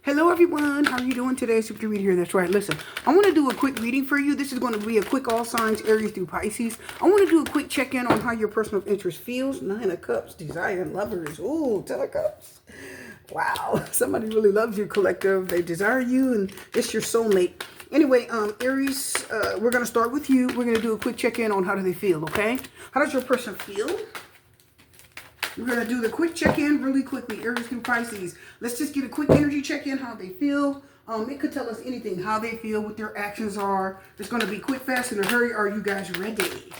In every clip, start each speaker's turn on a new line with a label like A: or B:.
A: Hello everyone, how are you doing today? Super read here. That's right. Listen, I want to do a quick reading for you. This is going to be a quick all signs, Aries through Pisces. I want to do a quick check-in on how your person of interest feels. 9 of Cups, desire, lovers. Ooh, 10 of Cups. Wow, somebody really loves you, collective. They desire you and it's your soulmate. Anyway, Aries, we're going to start with you. We're going to do a quick check-in on how do they feel, okay? How does your person feel? We're going to do the quick check-in really quickly, Aries through Pisces. Let's just get a quick energy check-in, how they feel. It could tell us anything, how they feel, what their actions are. It's going to be quick, fast, in a hurry. Are you guys ready?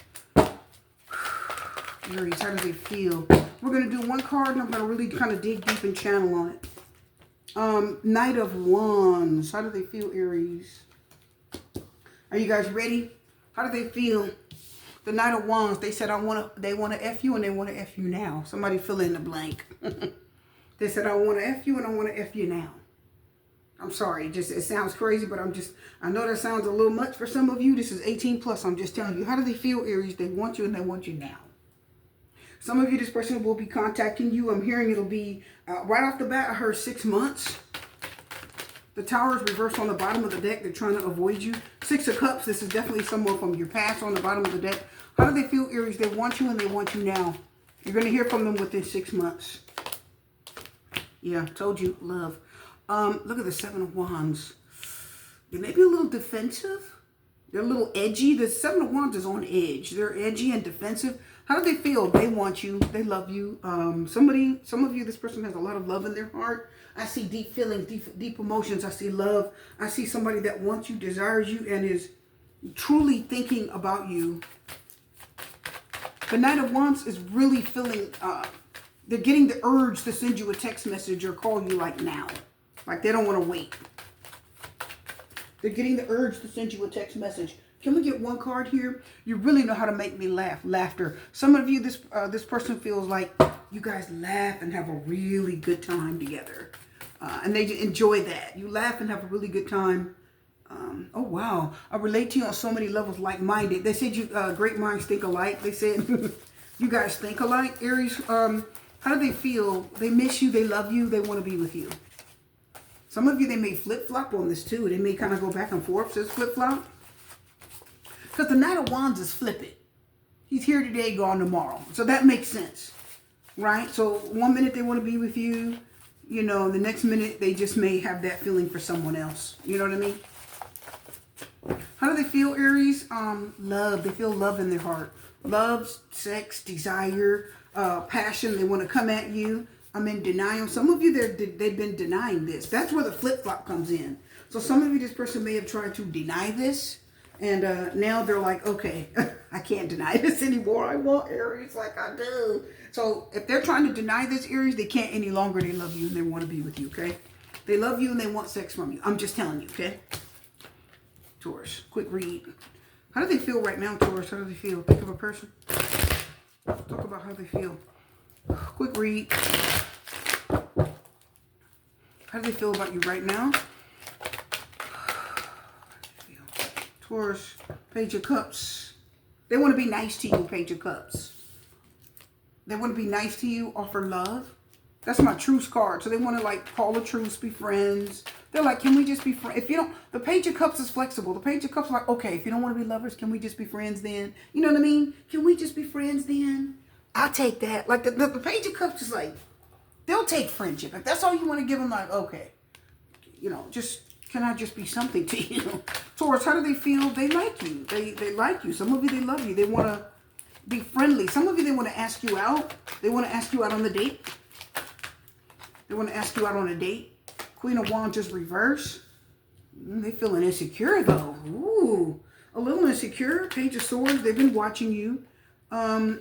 A: Aries, how do they feel? We're going to do one card, and I'm going to really kind of dig deep and channel on it. Knight of Wands. How do they feel, Aries? Are you guys ready? How do they feel? The Knight of Wands, they said they want to F you and they want to F you now. Somebody fill in the blank. They said, I want to F you and I want to F you now. I'm sorry, it sounds crazy, but I know that sounds a little much for some of you. This is 18 plus. I'm just telling you. How do they feel, Aries? They want you and they want you now. Some of you, this person will be contacting you. I'm hearing it'll be, right off the bat, I heard 6 months. The Tower is reversed on the bottom of the deck. They're trying to avoid you. 6 of Cups. This is definitely someone from your past on the bottom of the deck. How do they feel, Aries? They want you and they want you now. You're going to hear from them within 6 months. Yeah, told you. Love. Look at the 7 of Wands. They may be a little defensive. They're a little edgy. The 7 of Wands is on edge. They're edgy and defensive. How do they feel? They want you. They love you. Some of you, this person has a lot of love in their heart. I see deep feelings, deep emotions. I see love. I see somebody that wants you, desires you, and is truly thinking about you. The Knight of Wands is really feeling, they're getting the urge to send you a text message or call you like now. Like they don't want to wait. They're getting the urge to send you a text message. Can we get one card here? You really know how to make me laugh. Laughter. Some of you, this person feels like you guys laugh and have a really good time together. And they enjoy that. You laugh and have a really good time. Oh, wow. I relate to you on so many levels, like-minded. They said you great minds think alike. They said you guys think alike. Aries, how do they feel? They miss you. They love you. They want to be with you. Some of you, they may flip-flop on this too. They may kind of go back and forth. Says flip-flop. Because the Knight of Wands is flippant. He's here today, gone tomorrow. So that makes sense. Right? So one minute they want to be with you. You know, the next minute they just may have that feeling for someone else. You know what I mean? How do they feel, Aries? Love. They feel love in their heart. Love, sex, desire, passion. They want to come at you. I'm in denial. Some of you, they've been denying this. That's where the flip-flop comes in. So some of you, this person may have tried to deny this. And now they're like, okay, I can't deny this anymore. I want Aries like I do. So if they're trying to deny this, Aries, they can't any longer. They love you and they want to be with you, okay? They love you and they want sex from you. I'm just telling you, okay? Taurus, quick read. How do they feel right now, Taurus? How do they feel? Think of a person. Talk about how they feel. Quick read. How do they feel about you right now? Taurus, Page of Cups. They want to be nice to you, Page of Cups. They want to be nice to you, offer love. That's my truce card. So they want to like call a truce, be friends. They're like, can we just be friends? If you don't, the Page of Cups is flexible. The Page of Cups is like, okay, if you don't want to be lovers, can we just be friends then? You know what I mean? Can we just be friends then? I'll take that. Like the Page of Cups is like, they'll take friendship. If that's all you want to give them, like, okay, you know, just, can I just be something to you? Taurus, how do they feel? They like you. They like you. Some of you, they love you. They want to be friendly. Some of you, they want to ask you out. They want to ask you out on the date. They want to ask you out on a date. Queen of Wands just reverse. They feeling insecure though. Ooh, a little insecure. Page of Swords. They've been watching you.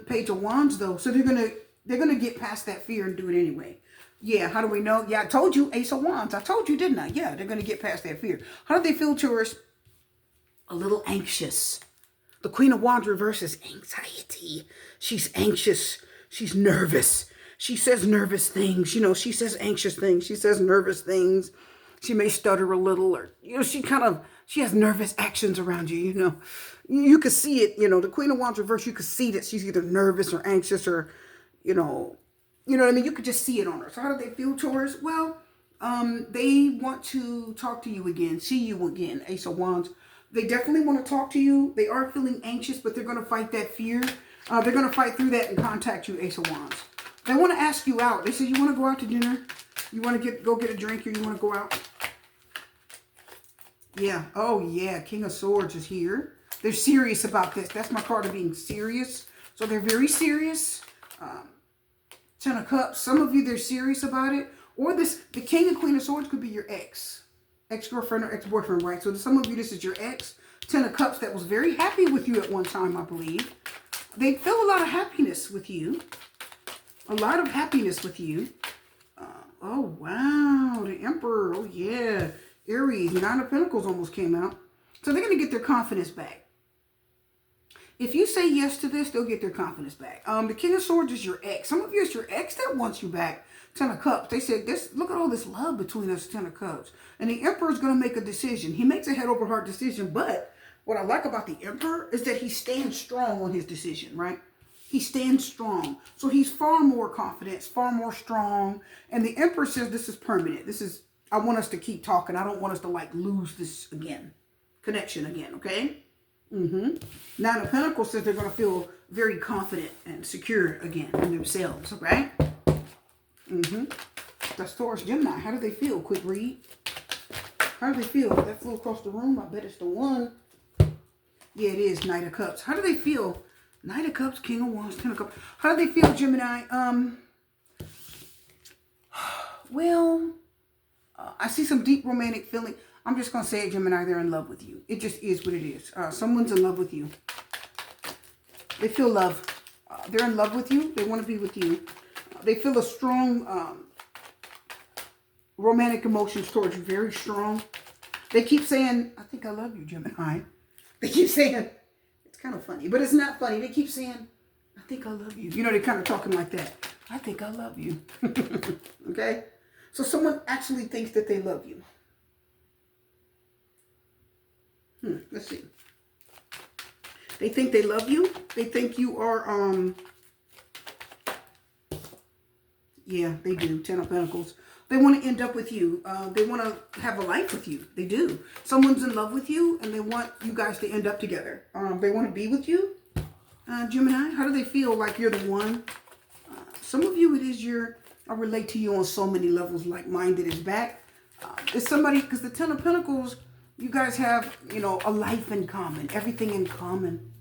A: Page of Wands though. So they're gonna get past that fear and do it anyway. Yeah, how do we know? Yeah, I told you, Ace of Wands. I told you, didn't I? Yeah, they're going to get past that fear. How do they feel, Taurus? A little anxious. The Queen of Wands reverses anxiety. She's anxious. She's nervous. She says nervous things. You know, she says anxious things. She says nervous things. She may stutter a little or, you know, she has nervous actions around you, you know. You could see it, you know, the Queen of Wands reverse, you could see that she's either nervous or anxious or, you know what I mean? You could just see it on her. So how do they feel, Taurus? Well, They want to talk to you again, see you again, Ace of Wands. They definitely want to talk to you. They are feeling anxious, but they're going to fight that fear. They're going to fight through that and contact you, Ace of Wands. They want to ask you out. They say, you want to go out to dinner? You want to go get a drink, or you want to go out? Yeah. Oh, yeah. King of Swords is here. They're serious about this. That's my card of being serious. So they're very serious. 10 of Cups. Some of you, they're serious about it. Or the King and Queen of Swords could be your ex-girlfriend or ex-boyfriend, right? So some of you, this is your ex. 10 of Cups that was very happy with you at one time, I believe. They feel a lot of happiness with you. A lot of happiness with you. Oh, wow. The Emperor. Oh, yeah. Aries. 9 of Pentacles almost came out. So they're going to get their confidence back. If you say yes to this, they'll get their confidence back. The King of Swords is your ex. Some of you, it's your ex that wants you back. 10 of Cups. They said, look at all this love between us, 10 of Cups. And the Emperor is going to make a decision. He makes a head over heart decision. But what I like about the Emperor is that he stands strong on his decision, right? He stands strong. So he's far more confident, far more strong. And the Emperor says this is permanent. I want us to keep talking. I don't want us to like lose this connection again, okay? 9 of Pentacles says they're going to feel very confident and secure again in themselves, okay? That's Taurus, Gemini. How do they feel? Quick read. How do they feel? That flew across the room. I bet it's the one. Yeah, it is. Knight of Cups. How do they feel? Knight of Cups, King of Wands, 10 of Cups. How do they feel, Gemini? I see some deep romantic feeling. I'm just going to say it, Gemini, they're in love with you. It just is what it is. Someone's in love with you. They feel love. They're in love with you. They want to be with you. They feel a strong romantic emotions towards you. Very strong. They keep saying, I think I love you, Gemini. They keep saying, it's kind of funny, but it's not funny. They keep saying, I think I love you. You know, they're kind of talking like that. I think I love you. Okay? So someone actually thinks that they love you. Let's see. They think they love you. They think you are, yeah, they do. 10 of Pentacles. They want to end up with you. They want to have a life with you. They do. Someone's in love with you, and they want you guys to end up together. They want to be with you. Gemini, how do they feel like you're the one? Some of you, it is I relate to you on so many levels, like-minded is back. It's somebody, because the 10 of Pentacles, you guys have, a life in common, everything in common.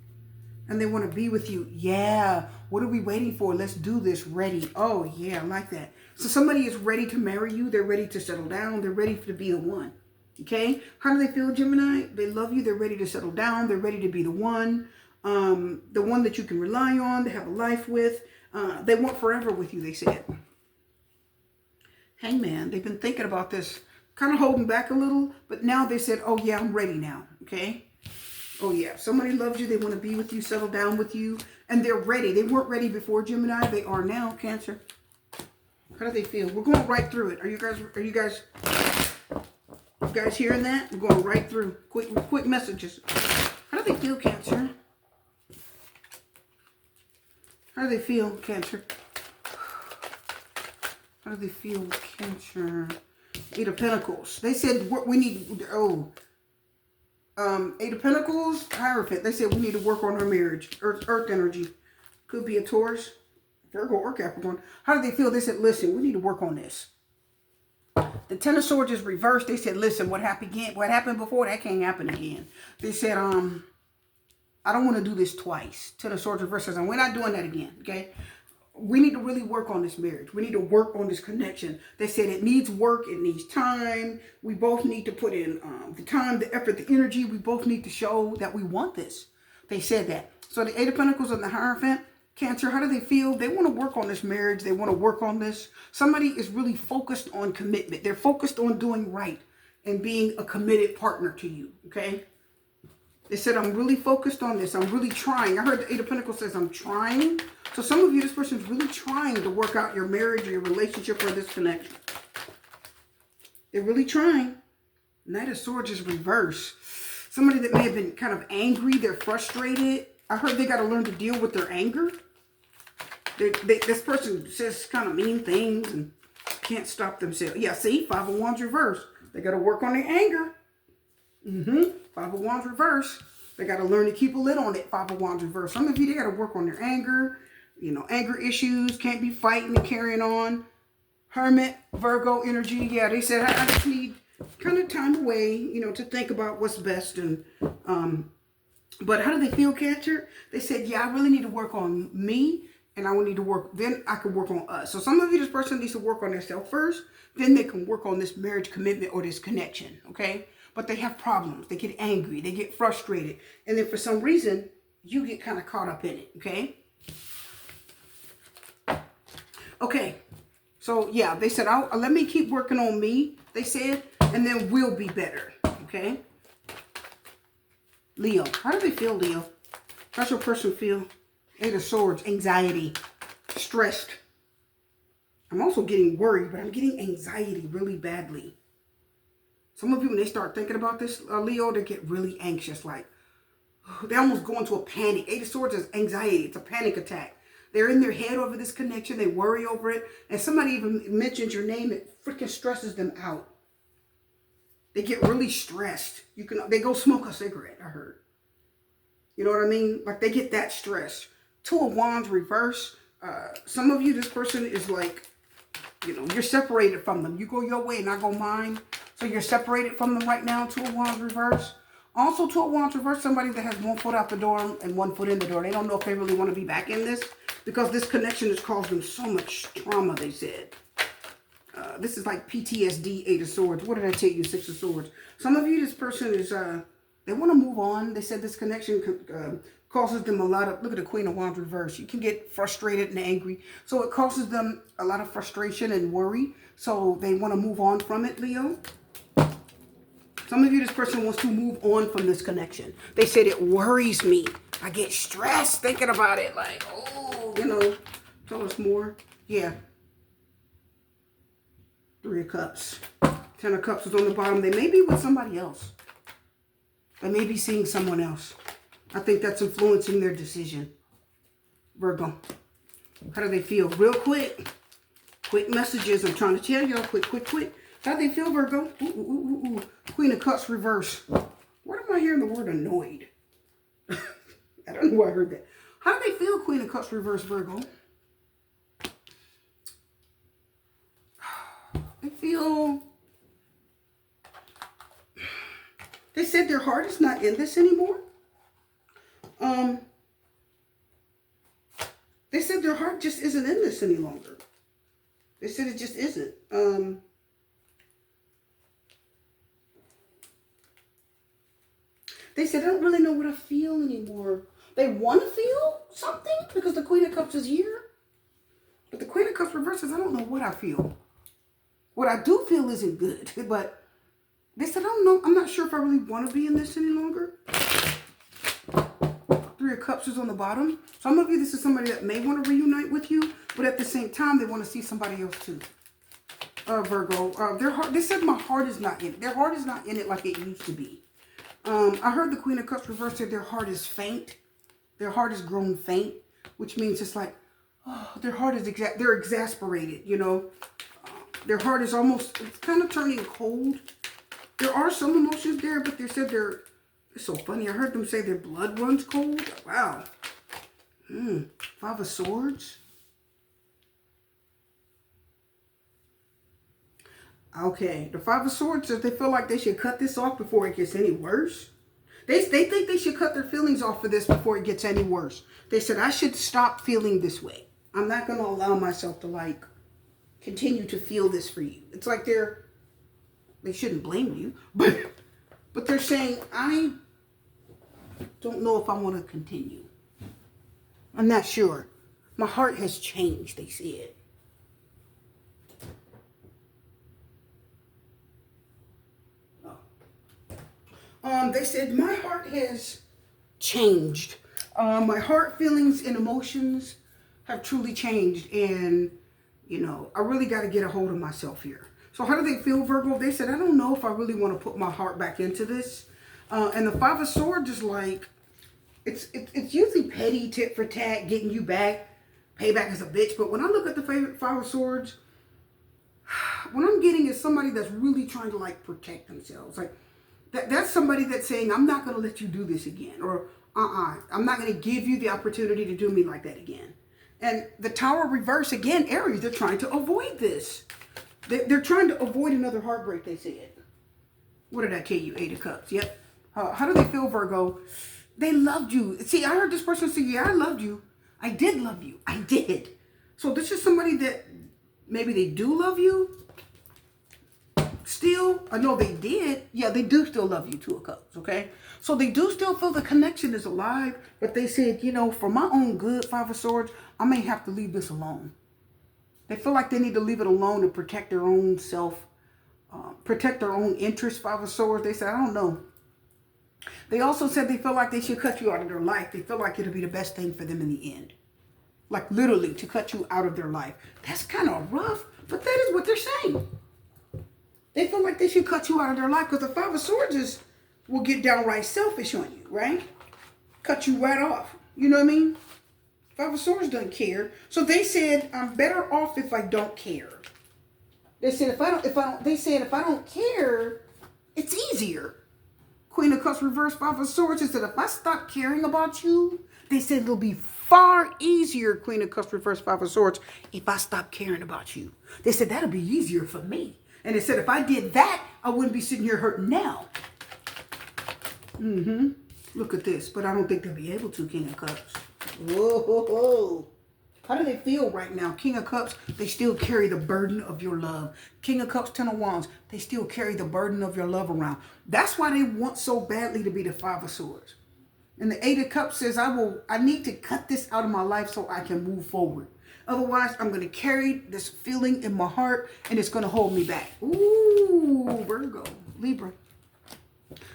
A: And they want to be with you. Yeah. What are we waiting for? Let's do this. Ready. Oh, yeah. I like that. So somebody is ready to marry you. They're ready to settle down. They're ready to be the one. Okay. How do they feel, Gemini? They love you. They're ready to settle down. They're ready to be the one that you can rely on, to have a life with. They want forever with you, they said. Hangman. They've been thinking about this, kind of holding back a little. But now they said, oh, yeah, I'm ready now. Okay. Oh, yeah. If somebody loves you, they want to be with you, settle down with you, and they're ready. They weren't ready before, Gemini. They are now, Cancer. How do they feel? We're going right through it. Are you guys hearing that? We're going right through. Quick messages. How do they feel, Cancer? How do they feel, Cancer? How do they feel, Cancer? 8 of Pentacles. They said we need, Eight of Pentacles, Hierophant. They said we need to work on our marriage. Earth energy. Could be a Taurus, Virgo, or Capricorn. How do they feel? They said, listen, we need to work on this. The 10 of Swords is reversed. They said, listen, what happened before, that can't happen again. They said, I don't want to do this twice. 10 of Swords reversed says, we're not doing that again, okay? We need to really work on this marriage. We need to work on this connection. They said it needs work. It needs time. We both need to put in the time, the effort, the energy. We both need to show that we want this. They said that. So the 8 of Pentacles and the Hierophant, Cancer, how do they feel? They want to work on this marriage. They want to work on this. Somebody is really focused on commitment. They're focused on doing right and being a committed partner to you, okay? They said, I'm really focused on this. I'm really trying. I heard the 8 of Pentacles says, I'm trying. So some of you, this person is really trying to work out your marriage or your relationship or this connection. They're really trying. Knight of Swords is reversed. Somebody that may have been kind of angry. They're frustrated. I heard they got to learn to deal with their anger. This person says kind of mean things and can't stop themselves. Yeah, see, Five of Wands reverse. They got to work on their anger. Five of Wands reverse. They got to learn to keep a lid on it. Five of Wands reverse. Some of you, they got to work on their anger. You know, anger issues. Can't be fighting and carrying on. Hermit, Virgo energy. Yeah, they said, I just need kind of time away, you know, to think about what's best. And, but how do they feel, Catcher? They said, yeah, I really need to work on me. And I will need to work, then I can work on us. So some of you, this person needs to work on themselves first. Then they can work on this marriage commitment or this connection, okay? But they have problems. They get angry. They get frustrated. And then for some reason, you get kind of caught up in it, okay? Okay. So, yeah, they said, let me keep working on me, they said, and then we'll be better, okay? Leo. How do they feel, Leo? How's your person feel? Eight of Swords, anxiety, stressed. I'm also getting worried, but I'm getting anxiety really badly. Some of you, when they start thinking about this, Leo, they get really anxious. Like, they almost go into a panic. Eight of Swords is anxiety. It's a panic attack. They're in their head over this connection. They worry over it. And somebody even mentions your name. It freaking stresses them out. They get really stressed. They go smoke a cigarette, I heard. You know what I mean? Like, they get that stressed. Two of Wands reverse. Some of you, this person is like, you know, you're separated from them. You go your way and I go mine. So you're separated from them right now. Two of Wands reverse. Also, Two of Wands reverse, somebody that has 1 foot out the door and 1 foot in the door. They don't know if they really want to be back in this because this connection has caused them so much trauma, they said. This is like PTSD, Eight of Swords. What did I tell you? Six of Swords. Some of you, this person is, they want to move on. They said this connection causes them a lot of, look at the Queen of Wands reverse. You can get frustrated and angry. So it causes them a lot of frustration and worry. So they want to move on from it, Leo. Some of you, this person wants to move on from this connection. They said it worries me. I get stressed thinking about it. Like, oh, you know, tell us more. Yeah. Three of Cups. 10 of Cups is on the bottom. They may be with somebody else. They may be seeing someone else. I think that's influencing their decision. Virgo. How do they feel? Real quick. Quick messages. I'm trying to tell y'all. Quick. How do they feel, Virgo? Ooh. Queen of Cups reverse. Where am I hearing the word annoyed? I don't know why I heard that. How do they feel, Queen of Cups reverse, Virgo? They feel... They said their heart is not in this anymore. They said their heart just isn't in this any longer. They said it just isn't. They said, I don't really know what I feel anymore. They want to feel something because the Queen of Cups is here. But the Queen of Cups reverses, I don't know what I feel. What I do feel isn't good. But they said, I don't know. I'm not sure if I really want to be in this any longer. Three of Cups is on the bottom. Some of you, this is somebody that may want to reunite with you. But at the same time, they want to see somebody else too. Virgo. Their heart, they said my heart is not in it. Their heart is not in it like it used to be. I heard the Queen of Cups reverse said their heart is faint. Their heart has grown faint, which means it's like, oh, their heart is, they're exasperated, you know. Their heart is almost, it's kind of turning cold. There are some emotions there, but they said it's so funny. I heard them say their blood runs cold. Wow. Five of Swords. Okay, the Five of Swords says they feel like they should cut this off before it gets any worse. They think they should cut their feelings off for this before it gets any worse. They said, I should stop feeling this way. I'm not going to allow myself to, like, continue to feel this for you. It's like they shouldn't blame you, but they're saying, I don't know if I want to continue. I'm not sure. My heart has changed, they said. They said, my heart has changed. My heart, feelings, and emotions have truly changed. And, you know, I really got to get a hold of myself here. So how do they feel, Virgo? They said, I don't know if I really want to put my heart back into this. And the Five of Swords is like, it's usually petty, tit for tat, getting you back. Payback is a bitch. But when I look at the Five of Swords, what I'm getting is somebody that's really trying to like protect themselves. Like that's somebody that's saying, I'm not going to let you do this again. Or, I'm not going to give you the opportunity to do me like that again. And the Tower reverse again, Aries, they're trying to avoid this. They're trying to avoid another heartbreak, they said. What did I tell you? 8 of Cups. Yep. How do they feel, Virgo? They loved you. See, I heard this person say, yeah, I loved you. I did love you. I did. So this is somebody that maybe they do love you. Still, I know they did. Yeah, they do still love you, 2 of Cups, okay? So they do still feel the connection is alive. But they said, you know, for my own good, 5 of Swords, I may have to leave this alone. They feel like they need to leave it alone to protect their own self, protect their own interests, 5 of Swords. They said, I don't know. They also said they feel like they should cut you out of their life. They feel like it'll be the best thing for them in the end. Like literally to cut you out of their life. That's kind of rough, but that is what they're saying. They feel like they should cut you out of their life because the 5 of Swords will get downright selfish on you, right? Cut you right off. You know what I mean? 5 of Swords doesn't care. So they said, I'm better off if I don't care. They said if I don't care, it's easier. Queen of Cups reverse, 5 of Swords. They said if I stop caring about you, they said it'll be far easier, Queen of Cups reverse, 5 of Swords, if I stop caring about you. They said that'll be easier for me. And they said if I did that, I wouldn't be sitting here hurting now. Look at this. But I don't think they'll be able to, King of Cups. Whoa. How do they feel right now? King of Cups, they still carry the burden of your love. King of Cups, 10 of Wands, they still carry the burden of your love around. That's why they want so badly to be the 5 of Swords. And the 8 of Cups says, I need to cut this out of my life so I can move forward. Otherwise, I'm going to carry this feeling in my heart and it's going to hold me back. Ooh, Virgo, Libra.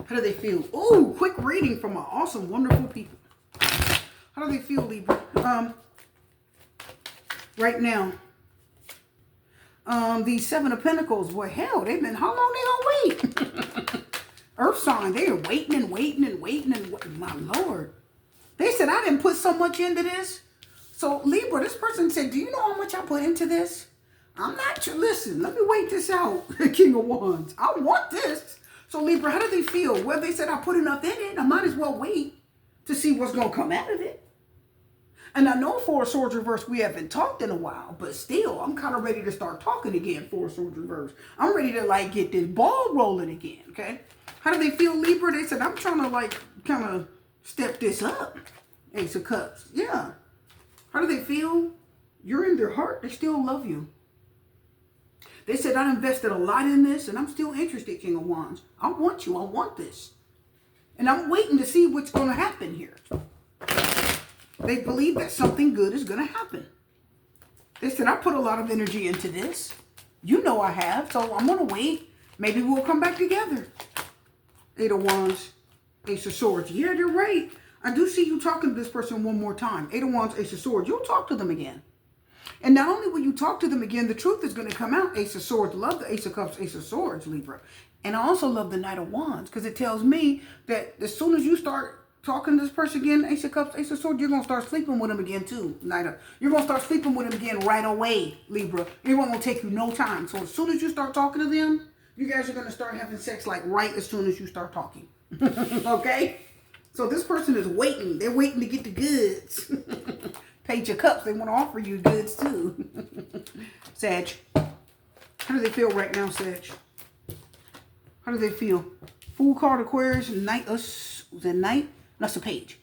A: How do they feel? Ooh, quick reading from our awesome, wonderful people. How do they feel, Libra? Right now, these 7 of Pentacles, well, hell, they've been, how long they gonna wait? Earth sign, they are waiting and waiting and waiting and waiting. My Lord. They said, I didn't put so much into this. So, Libra, this person said, do you know how much I put into this? I'm not sure. Listen, let me wait this out. King of Wands. I want this. So, Libra, how do they feel? Well, they said, I put enough in it. I might as well wait to see what's going to come out of it. And I know 4 of Swords reverse, we haven't talked in a while, but still, I'm kind of ready to start talking again, 4 of Swords reverse. I'm ready to, like, get this ball rolling again, okay? How do they feel, Libra? They said, I'm trying to, like, kind of step this up. Ace of Cups. Yeah. How do they feel? You're in their heart. They still love you. They said, I invested a lot in this, and I'm still interested, King of Wands. I want you. I want this. And I'm waiting to see what's going to happen here. They believe that something good is going to happen. They said, I put a lot of energy into this. You know I have, so I'm going to wait. Maybe we'll come back together. 8 of Wands, Ace of Swords. Yeah, they're right. I do see you talking to this person one more time. 8 of Wands, Ace of Swords. You'll talk to them again. And not only will you talk to them again, the truth is going to come out. Ace of Swords. Love the Ace of Cups, Ace of Swords, Libra. And I also love the Knight of Wands because it tells me that as soon as you start talking to this person again, Ace of Cups, Ace of Swords, you're going to start sleeping with them again too. You're going to start sleeping with them again right away, Libra. It won't take you no time. So as soon as you start talking to them, you guys are going to start having sex like right as soon as you start talking. Okay? So this person is waiting. They're waiting to get the goods. Page of Cups, they want to offer you goods too. Sag. How do they feel right now, Sag? How do they feel? Fool card, Aquarius, Knight, was it Knight? That's a Page.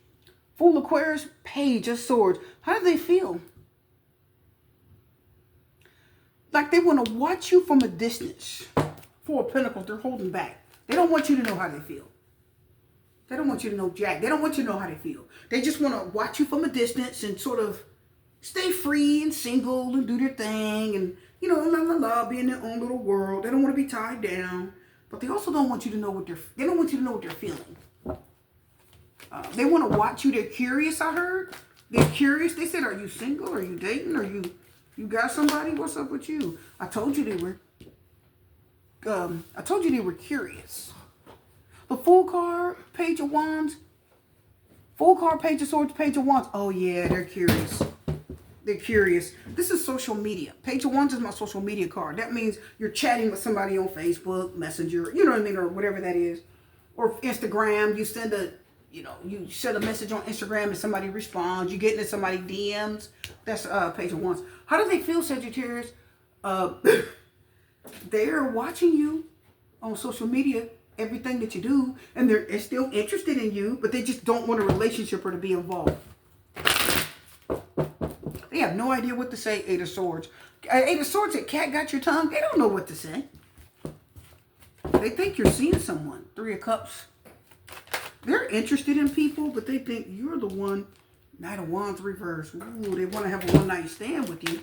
A: Fool, Aquarius, Page of Swords. How do they feel? Like they want to watch you from a distance. 4 of Pentacles, they're holding back. They don't want you to know how they feel. They don't want you to know Jack. They don't want you to know how they feel. They just want to watch you from a distance and sort of stay free and single and do their thing and, you know, la la la, be in their own little world. They don't want to be tied down, but they also don't want you to know what they don't want you to know what they're feeling. They want to watch you. They're curious. I heard they're curious. They said, "Are you single? Are you dating? Are you got somebody? What's up with you?" I told you they were. I told you they were curious. The Fool card, Page of Wands. Fool card, Page of Swords, Page of Wands. Oh, yeah, they're curious. They're curious. This is social media. Page of Wands is my social media card. That means you're chatting with somebody on Facebook, Messenger, you know what I mean, or whatever that is. Or Instagram, you send a, you send a message on Instagram and somebody responds. You get into somebody's DMs. That's Page of Wands. How do they feel, Sagittarius? They're watching you on social media, everything that you do, and they're still interested in you, but they just don't want a relationship or to be involved. They have no idea what to say, Eight of Swords. Eight of Swords, that cat got your tongue. They don't know what to say. They think you're seeing someone. Three of Cups. They're interested in people, but they think you're the one. Knight of Wands reverse. Ooh, they want to have a one-night stand with you.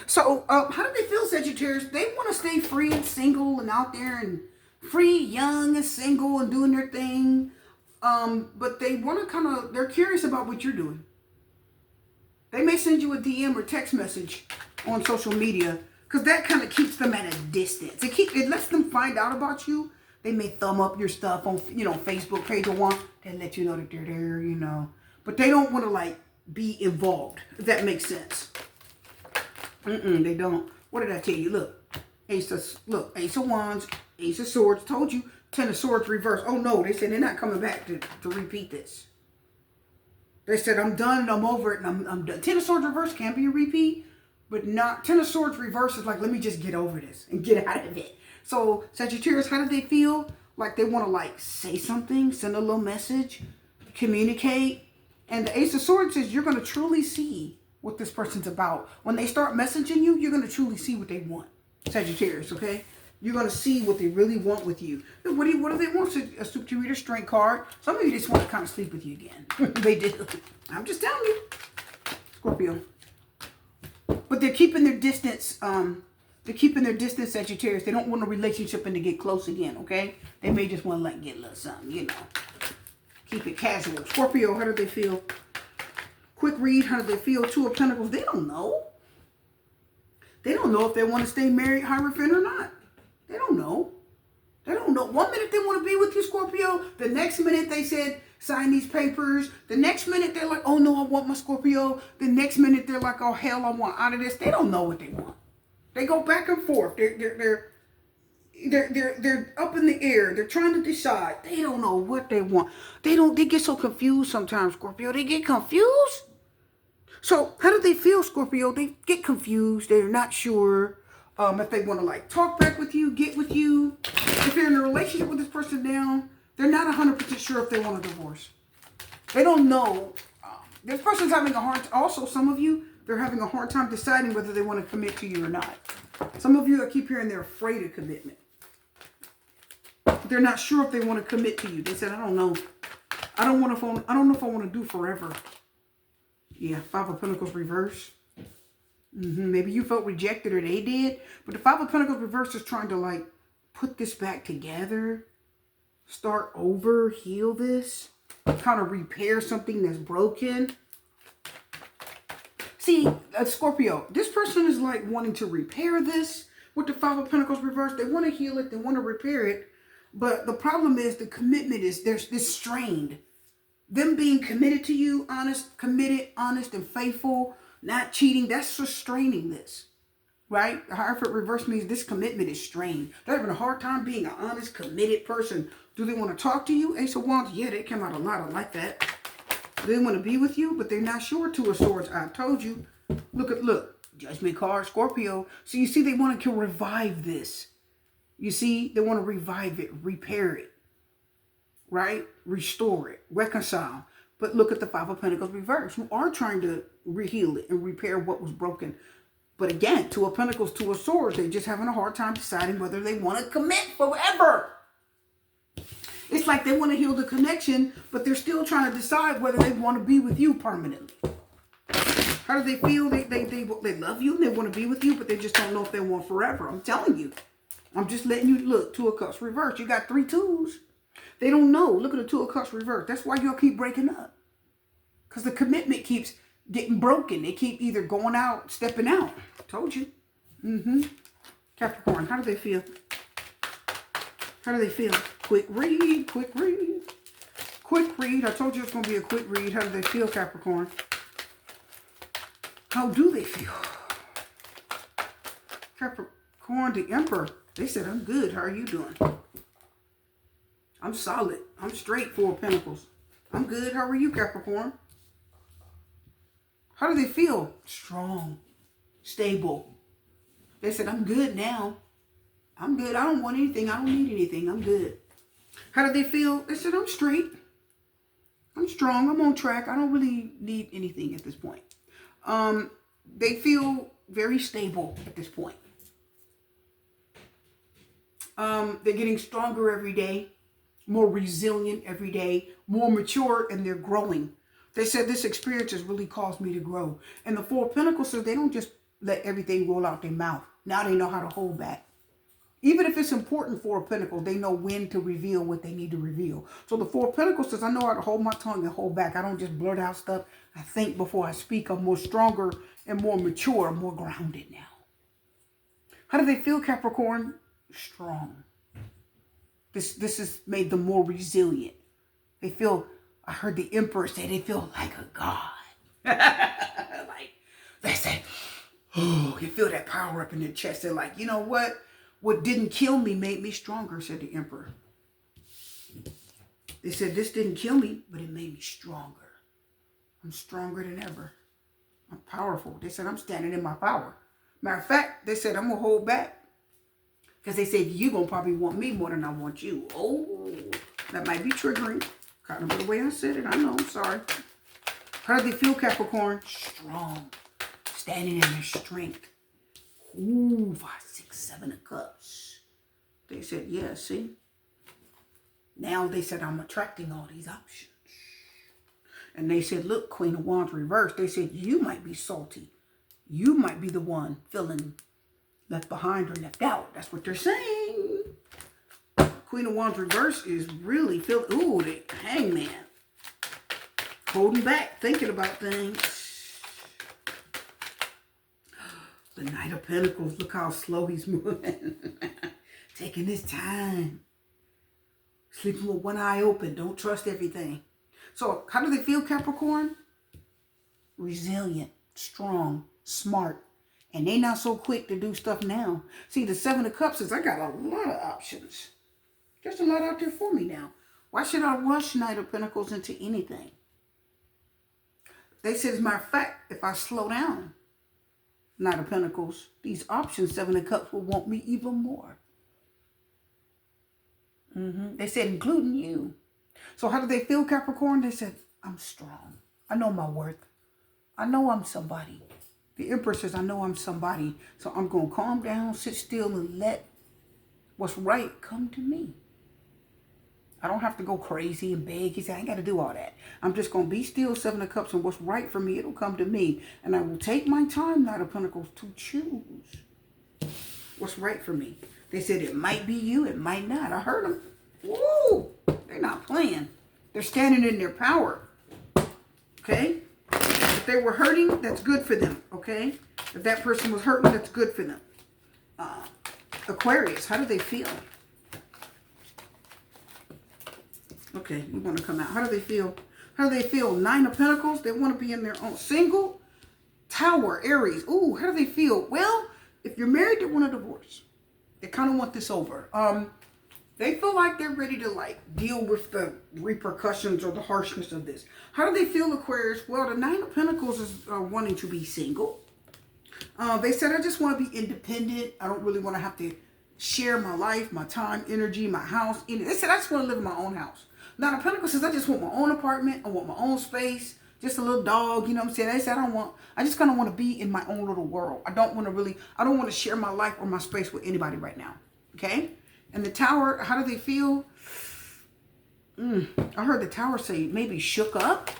A: So, how do they feel, Sagittarius? They want to stay free and single and out there and free, young and single and doing their thing. But they want to they're curious about what you're doing. They may send you a DM or text message on social media because that kind of keeps them at a distance. It lets them find out about you. They may thumb up your stuff on, Facebook, Page of Wands. They let you know that they're there, But they don't want to, be involved, if that makes sense. They don't. What did I tell you? Look, Ace of Wands, Ace of Swords. Told you, Ten of Swords reverse. Oh, no, they said they're not coming back to repeat this. They said, I'm done and I'm over it and I'm done. Ten of Swords reverse can be a repeat, but not. Ten of Swords reverse is like, let me just get over this and get out of it. So, Sagittarius, how do they feel? Like they want to, say something, send a little message, communicate. And the Ace of Swords says you're going to truly see what this person's about. When they start messaging you, you're going to truly see what they want. Sagittarius, okay? You're going to see what they really want with you. What do they want? A Super Reader Strength card. Some of you just want to kind of sleep with you again. They do. I'm just telling you. Scorpio. But they're keeping their distance. They're keeping their distance, Sagittarius. They don't want a relationship and to get close again, okay? They may just want to get a little something, Keep it casual. Scorpio, how do they feel? Quick read, how do they feel? Two of Pentacles, they don't know. They don't know if they want to stay married, Hierophant, or not. They don't know. They don't know. One minute they want to be with you, Scorpio. The next minute they said, sign these papers. The next minute they're like, oh no, I want my Scorpio. The next minute they're like, oh hell, I want out of this. They don't know what they want. They go back and forth. They're up in the air. They're trying to decide. They don't know what they want. They get so confused sometimes, Scorpio. They get confused. So how do they feel, Scorpio? They get confused. They're not sure if they want to talk back with you, get with you. If they're in a relationship with this person now, they're not 100% sure if they want a divorce. They don't know. This person's having a hard time. Also, some of you, they're having a hard time deciding whether they want to commit to you or not. Some of you, I keep hearing they're afraid of commitment. They're not sure if they want to commit to you. They said, I don't know. I don't know if I want to do forever. Yeah, Five of Pentacles reverse. Maybe you felt rejected or they did. But the Five of Pentacles reverse is trying to put this back together. Start over. Heal this. Kind of repair something that's broken. See, Scorpio, this person is wanting to repair this with the Five of Pentacles reverse. They want to heal it. They want to repair it. But the problem is the commitment is there's this strained. Them being committed to you, committed, honest, and faithful, not cheating, that's sustaining this, right? The Hierophant reverse means this commitment is strained. They're having a hard time being an honest, committed person. Do they want to talk to you? Ace of Wands, yeah, they come out a lot like that. They want to be with you, but they're not sure. Two of Swords, I told you. Look, Judgment card, Scorpio. So you see, they want to revive this. You see, they want to revive it, repair it, right? Restore it, reconcile. But look at the Five of Pentacles reverse. You are trying to heal it and repair what was broken. But again, Two of Pentacles, Two of Swords, they're just having a hard time deciding whether they want to commit forever. It's like they want to heal the connection, but they're still trying to decide whether they want to be with you permanently. How do they feel? They love you and they want to be with you, but they just don't know if they want forever. I'm telling you. I'm just letting you look. Two of Cups reverse. You got 3 twos. They don't know. Look at the Two of Cups reverse. That's why y'all keep breaking up. Because the commitment keeps getting broken. They keep either going out, stepping out. Told you. Capricorn, how do they feel? How do they feel? Quick read, quick read. Quick read. I told you it's going to be a quick read. How do they feel, Capricorn? How do they feel? Capricorn, the Emperor. They said, I'm good. How are you doing? I'm solid. I'm straight. Four of Pentacles. I'm good. How are you, Capricorn? How do they feel? Strong. Stable. They said, I'm good now. I'm good. I don't want anything. I don't need anything. I'm good. How do they feel? They said, I'm straight. I'm strong. I'm on track. I don't really need anything at this point. They feel very stable at this point. They're getting stronger every day, more resilient every day, more mature, and they're growing. They said this experience has really caused me to grow. And the Four of Pentacles says they don't just let everything roll out their mouth. Now they know how to hold back. Even if it's important for a Pentacle, they know when to reveal what they need to reveal. So the Four of Pentacles says, I know how to hold my tongue and hold back. I don't just blurt out stuff. I think before I speak. I'm more stronger and more mature, more grounded now. How do they feel, Capricorn? Strong. This has made them more resilient. They feel, I heard the Emperor say they feel like a god. Like, they say, oh, you feel that power up in their chest. They're like, you know what? What didn't kill me made me stronger, said the Emperor. They said, this didn't kill me, but it made me stronger. I'm stronger than ever. I'm powerful. They said, I'm standing in my power. Matter of fact, they said, I'm going to hold back. Because they said, you're going to probably want me more than I want you. Oh, that might be triggering. Kind of the way I said it. I know. I'm sorry. How do they feel, Capricorn? Strong. Standing in their strength. Ooh, 5, 6, 7 of Cups. They said, yeah, see? Now they said, I'm attracting all these options. And they said, look, Queen of Wands reversed. They said, you might be salty. You might be the one feeling left behind or left out. That's what they're saying. Queen of Wands reverse is really feeling, ooh, the Hangman. Holding back, thinking about things. The Knight of Pentacles, look how slow he's moving. Taking his time. Sleeping with one eye open. Don't trust everything. So, how do they feel, Capricorn? Resilient, strong, smart. And they not so quick to do stuff now. See, the Seven of Cups says, I got a lot of options. There's a lot out there for me now. Why should I rush Knight of Pentacles into anything? They said, as a matter of fact, if I slow down, Knight of Pentacles, these options, Seven of Cups, will want me even more. They said, including you. So how do they feel, Capricorn? They said, I'm strong. I know my worth. I know I'm somebody. The Emperor says, I know I'm somebody. So I'm going to calm down, sit still, and let what's right come to me. I don't have to go crazy and beg. He said, I ain't got to do all that. I'm just going to be still, Seven of Cups, and what's right for me, it'll come to me. And I will take my time, Knight of Pentacles, to choose what's right for me. They said it might be you, it might not. I heard them. Woo! They're not playing. They're standing in their power. Okay? If they were hurting, that's good for them. Okay? If that person was hurting, that's good for them. Aquarius, how do they feel? Okay, you want to come out. How do they feel? How do they feel? Nine of Pentacles. They want to be in their own. Single. Tower. Aries. Ooh, how do they feel? Well, if you're married, they want a divorce. They kind of want this over. They feel like they're ready to deal with the repercussions or the harshness of this. How do they feel, Aquarius? Well, the Nine of Pentacles is wanting to be single. They said, I just want to be independent. I don't really want to have to share my life, my time, energy, my house. They said, I just want to live in my own house. Nine of Pentacles says, I just want my own apartment. I want my own space. Just a little dog, you know what I'm saying? They said, I just kind of want to be in my own little world. I don't want to share my life or my space with anybody right now. Okay? And the Tower, how do they feel? I heard the Tower say maybe shook up.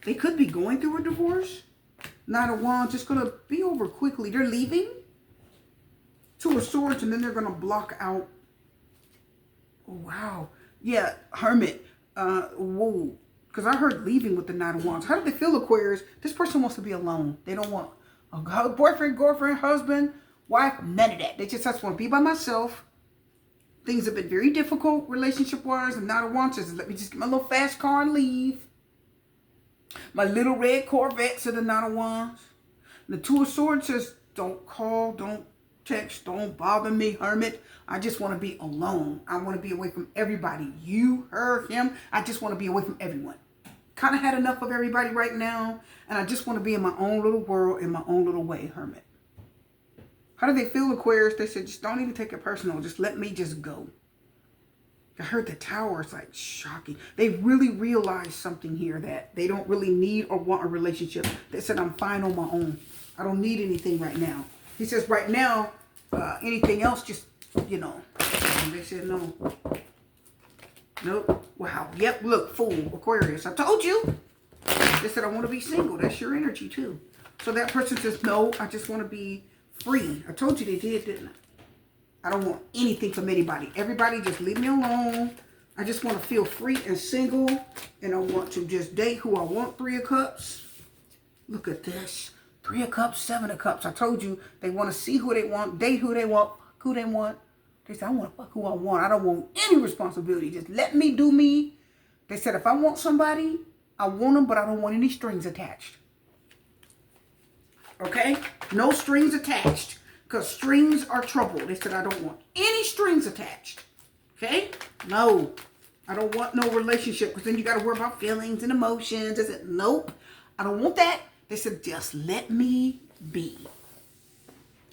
A: They could be going through a divorce. Knight of Wands, just going to be over quickly. They're leaving. Two of Swords, and then they're going to block out. Oh, wow. Yeah, Hermit. Whoa. Because I heard leaving with the Knight of Wands. How do they feel, Aquarius? This person wants to be alone. They don't want a boyfriend, girlfriend, husband, wife, none of that. They just want to be by myself. Things have been very difficult relationship-wise. And Knight of Wands says, let me just get my little fast car and leave. My little red Corvette said the Knight of Wands. The Two of Swords says, don't call, don't text, don't bother me, hermit. I just want to be alone. I want to be away from everybody. You, her, him. I just want to be away from everyone. Kind of had enough of everybody right now. And I just want to be in my own little world, in my own little way, hermit. How do they feel, Aquarius? They said, just don't even take it personal. Just let me just go. I heard the Tower. It's like shocking. They really realized something here that they don't really need or want a relationship. They said, I'm fine on my own. I don't need anything right now. He says, right now, anything else, just, you know. And they said, no. Nope. Wow. Yep. Look, fool, Aquarius. I told you. They said, I want to be single. That's your energy, too. So that person says, no, I just want to be free. I told you they did, didn't I? I don't want anything from anybody. Everybody just leave me alone. I just want to feel free and single. And I want to just date who I want. 3 of Cups. Look at this. 3 of Cups, 7 of Cups. I told you they want to see who they want, date who they want, who they want. They said, I want to fuck who I want. I don't want any responsibility. Just let me do me. They said, if I want somebody, I want them, but I don't want any strings attached. Okay? No strings attached. Because strings are trouble. They said, I don't want any strings attached. Okay? No. I don't want no relationship. Because then you got to worry about feelings and emotions. They said, nope. I don't want that. They said, just let me be.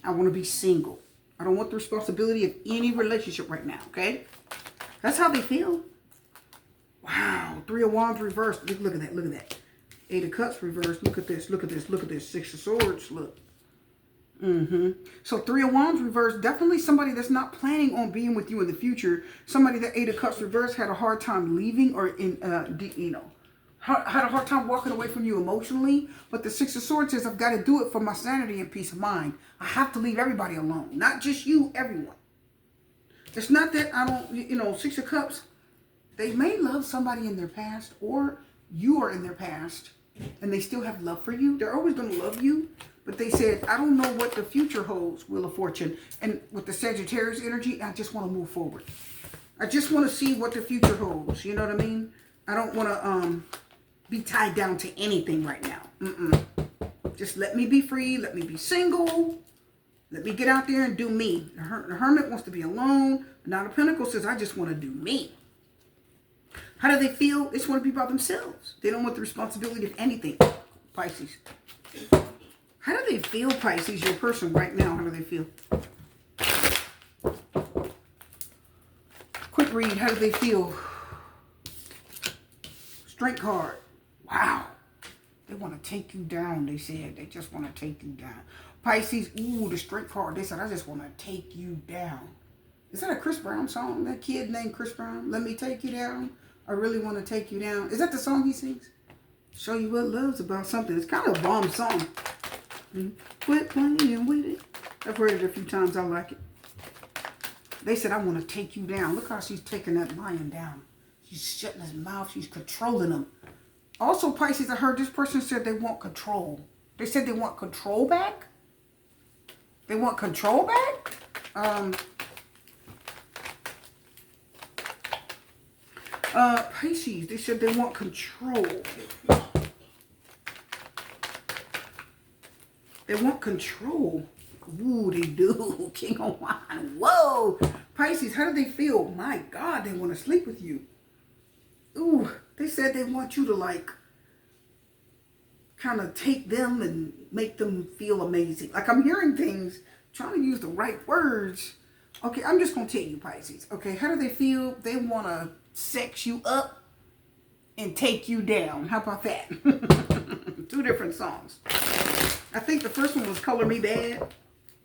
A: I want to be single. I don't want the responsibility of any relationship right now. Okay? That's how they feel. Wow. 3 of Wands reversed. Look at that. Look at that. 8 of Cups reversed. Look at this. Look at this. Look at this. 6 of Swords. Look. So 3 of Wands reversed. Definitely somebody that's not planning on being with you in the future. Somebody that 8 of Cups reversed had a hard time leaving or had a hard time walking away from you emotionally. But the 6 of Swords says, I've got to do it for my sanity and peace of mind. I have to leave everybody alone. Not just you, everyone. It's not that I don't, 6 of Cups, they may love somebody in their past or you are in their past and they still have love for you. They're always going to love you. But they said, I don't know what the future holds, Wheel of Fortune. And with the Sagittarius energy, I just want to move forward. I just want to see what the future holds. You know what I mean? I don't want to be tied down to anything right now. Just let me be free. Let me be single. Let me get out there and do me. The Hermit wants to be alone. The Knight of Pentacles says, I just want to do me. How do they feel? They just want to be by themselves. They don't want the responsibility of anything. Pisces. How do they feel, Pisces, your person right now? How do they feel? Quick read. How do they feel? Strength card. Wow. They want to take you down, they said. They just want to take you down. Pisces, ooh, the Strength card. They said, I just want to take you down. Is that a Chris Brown song? That kid named Chris Brown? Let me take you down. I really want to take you down. Is that the song he sings? Show you what love's about, something. It's kind of a bomb song. Quit playing with it. I've heard it a few times. I like it. They said, I want to take you down. Look how she's taking that lion down. She's shutting his mouth. She's controlling him. Also, Pisces, I heard this person said they want control. They said they want control back. They want control back? Pisces, they said they want control. They want control. Ooh, they do. King of Wine. Whoa. Pisces, how do they feel? My God, they want to sleep with you. Ooh, they said they want you to like kind of take them and make them feel amazing. Like I'm hearing things, trying to use the right words. Okay, I'm just going to tell you, Pisces. Okay, how do they feel? They want to sex you up and take you down. How about that? 2 different songs. I think the first one was Color Me Bad.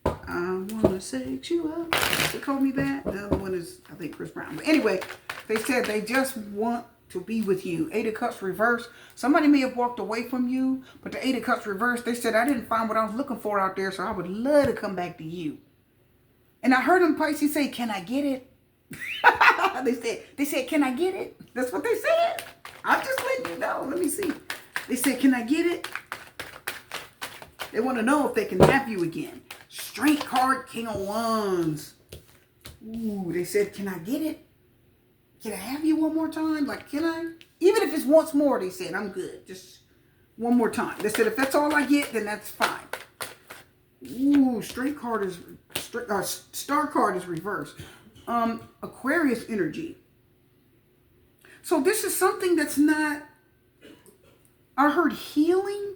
A: I want to sex you up. They Color Me Bad. The other one is, I think, Chris Brown. But anyway, they said they just want to be with you. 8 of Cups reversed. Somebody may have walked away from you, but the 8 of Cups reversed. They said, I didn't find what I was looking for out there, so I would love to come back to you. And I heard them, Pisces, say, can I get it? They said, can I get it? That's what they said. I'm just letting you know. Let me see. They said, can I get it? They want to know if they can have you again. Strength card, King of Wands. Ooh, they said, can I get it? Can I have you one more time? Like, can I? Even if it's once more, they said, I'm good. Just one more time. They said, if that's all I get, then that's fine. Ooh, straight card is, star card is reversed. Aquarius energy. So this is something that's not, I heard healing.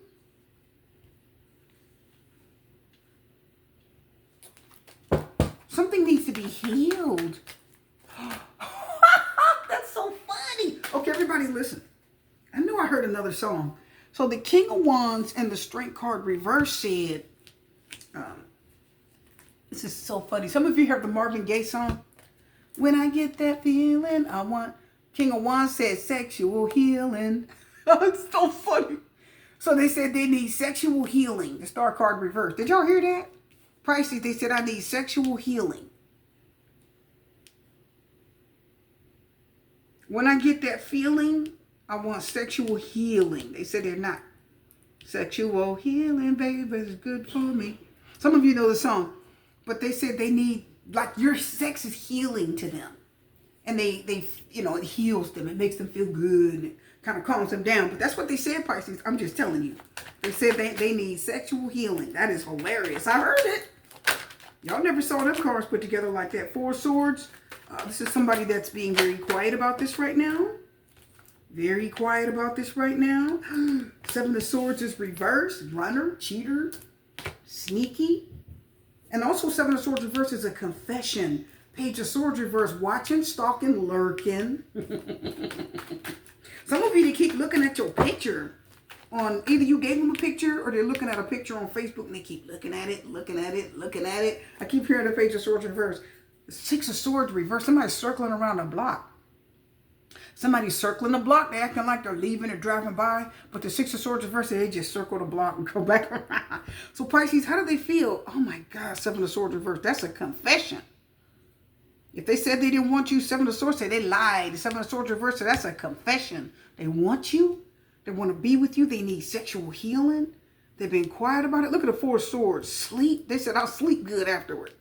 A: Something needs to be healed. That's so funny. Okay, everybody listen. I knew I heard another song. So the King of Wands and the Strength card reverse said, this is so funny. Some of you heard the Marvin Gaye song. When I get that feeling, I want. King of Wands said sexual healing. It's so funny. So they said they need sexual healing. The star card reversed. Did y'all hear that? Pisces, they said I need sexual healing. When I get that feeling, I want sexual healing. They said they're not. Sexual healing, baby, is good for me. Some of you know the song. But they said they need, like, your sex is healing to them. And they you know, it heals them. It makes them feel good. And it kind of calms them down. But that's what they said, Pisces. I'm just telling you. They said they need sexual healing. That is hilarious. I heard it. Y'all never saw them cards put together like that. Four Swords. This is somebody that's being very quiet about this right now. Very quiet about this right now. Seven of Swords is reversed. Runner, cheater, sneaky. And also Seven of Swords reverse is a confession. Page of Swords reverse, watching, stalking, lurking. Some of you, they keep looking at your picture. On either you gave them a picture or they're looking at a picture on Facebook and they keep looking at it, looking at it, looking at it. I keep hearing the Page of Swords reverse. The Six of Swords reverse. Somebody's circling around the block. Somebody's circling the block. They're acting like they're leaving or driving by. But the Six of Swords reverse, they just circle the block and go back around. So Pisces, how do they feel? Oh my God, Seven of Swords reverse. That's a confession. If they said they didn't want you, Seven of Swords say they lied. The Seven of Swords reverse, so that's a confession. They want you. They want to be with you. They need sexual healing. They've been quiet about it. Look at the Four of Swords. Sleep. They said, I'll sleep good afterward.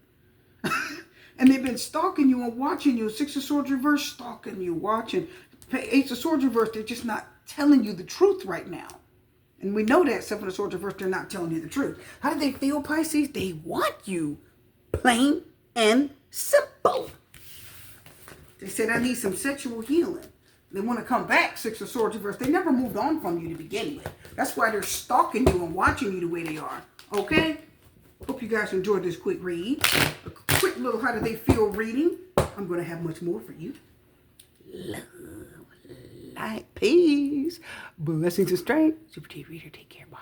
A: And they've been stalking you and watching you. Six of Swords reverse, stalking you, watching. Ace of Swords reverse, they're just not telling you the truth right now. And we know that Seven of Swords reverse, they're not telling you the truth. How do they feel, Pisces? They want you. Plain and simple. They said, I need some sexual healing. They want to come back, Six of Swords reverse. They never moved on from you to begin with. That's why they're stalking you and watching you the way they are. Okay? Hope you guys enjoyed this quick read. A quick little how do they feel reading. I'm going to have much more for you. Love, light, peace, blessings and strength. Super T Reader, take care. Bye.